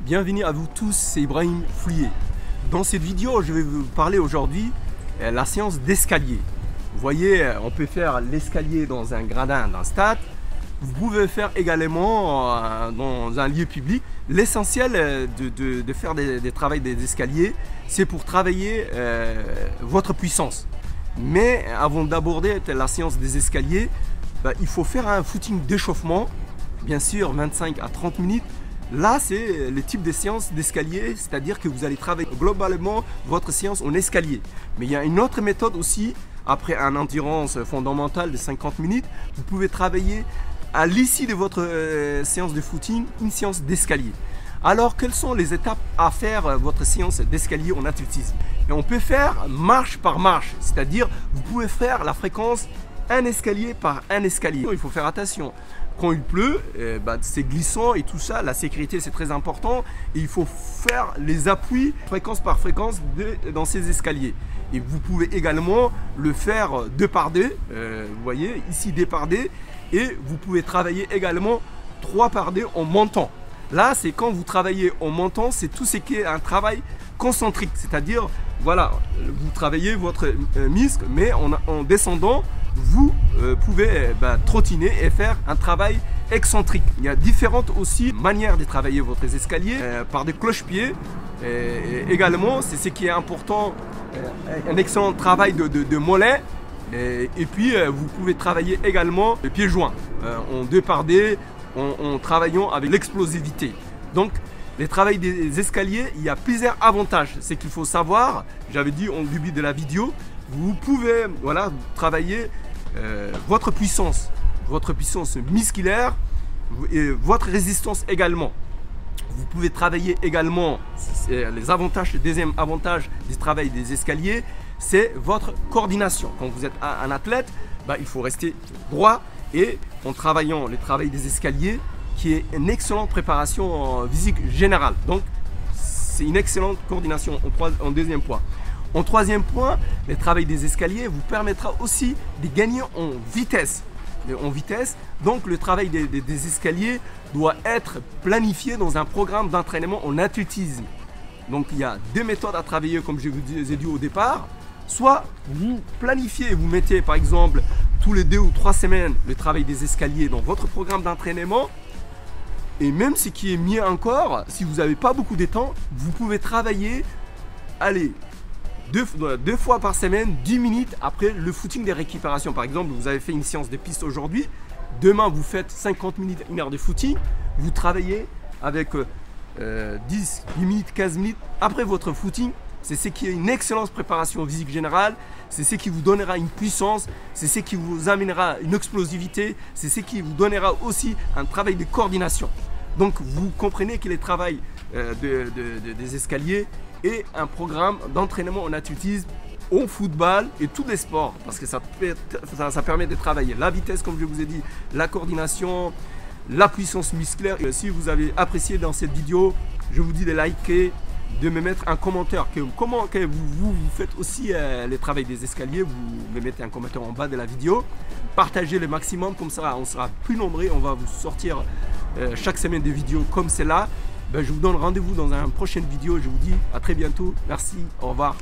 Bienvenue à vous tous, c'est Ibrahim Foulier. Dans cette vidéo, je vais vous parler aujourd'hui de la séance d'escalier. Vous voyez, on peut faire l'escalier dans un gradin d'un stade. Vous pouvez faire également dans un lieu public. L'essentiel de faire des travaux des escaliers, c'est pour travailler votre puissance. Mais avant d'aborder la séance des escaliers, il faut faire un footing d'échauffement, bien sûr 25 à 30 minutes. Là, c'est le type de séance d'escalier, c'est-à-dire que vous allez travailler globalement votre séance en escalier. Mais il y a une autre méthode aussi, après une endurance fondamentale de 50 minutes, vous pouvez travailler à l'issue de votre séance de footing, une séance d'escalier. Alors, quelles sont les étapes à faire votre séance d'escalier en athlétisme? Et on peut faire marche par marche, c'est-à-dire vous pouvez faire la fréquence un escalier par un escalier. Il faut faire attention. Quand il pleut, c'est glissant et tout ça, la sécurité c'est très important. Et il faut faire les appuis fréquence par fréquence dans ces escaliers. Et vous pouvez également le faire deux par deux, vous voyez, ici deux par deux. Et vous pouvez travailler également 3 par 2 en montant. Là, c'est quand vous travaillez en montant, c'est tout ce qui est un travail concentrique. C'est-à-dire, voilà, vous travaillez votre muscle, mais en descendant, vous pouvez trottiner et faire un travail excentrique. Il y a différentes aussi manières de travailler votre escalier par des cloche-pieds. Également, c'est ce qui est important, un excellent travail de mollet. Et puis vous pouvez travailler également les pieds joints en deux par deux, en travaillant avec l'explosivité. Donc les travaux des escaliers, il y a plusieurs avantages. C'est qu'il faut savoir, j'avais dit au début de la vidéo, vous pouvez travailler votre puissance musculaire et votre résistance également. Vous pouvez travailler également les avantages, le deuxième avantage du travail des escaliers, c'est votre coordination. Quand vous êtes un athlète, il faut rester droit et en travaillant le travail des escaliers qui est une excellente préparation physique générale. Donc c'est une excellente coordination en deuxième point. En troisième point, le travail des escaliers vous permettra aussi de gagner en vitesse. Donc le travail des escaliers doit être planifié dans un programme d'entraînement en athlétisme. Donc il y a deux méthodes à travailler comme je vous ai dit au départ. Soit vous planifiez, vous mettez par exemple tous les 2 ou 3 semaines le travail des escaliers dans votre programme d'entraînement. Et même ce qui est mieux encore, si vous n'avez pas beaucoup de temps, vous pouvez travailler, allez, deux fois par semaine, 10 minutes après le footing de récupération. Par exemple, vous avez fait une séance de piste aujourd'hui. Demain, vous faites 50 minutes, 1 heure de footing. Vous travaillez avec 10 minutes, 15 minutes après votre footing. C'est ce qui est une excellente préparation physique générale. C'est ce qui vous donnera une puissance. C'est ce qui vous amènera une explosivité. C'est ce qui vous donnera aussi un travail de coordination. Donc, vous comprenez que le travail des escaliers et un programme d'entraînement en athlétisme, au football et tous les sports, parce que ça permet de travailler la vitesse, comme je vous ai dit, la coordination, la puissance musculaire. Et si vous avez apprécié dans cette vidéo, je vous dis de liker, de me mettre un commentaire, comment vous faites aussi le travail des escaliers, vous me mettez un commentaire en bas de la vidéo, partagez le maximum, comme ça on sera plus nombreux, on va vous sortir chaque semaine des vidéos comme celle-là. Je vous donne rendez-vous dans une prochaine vidéo. Je vous dis à très bientôt. Merci, au revoir.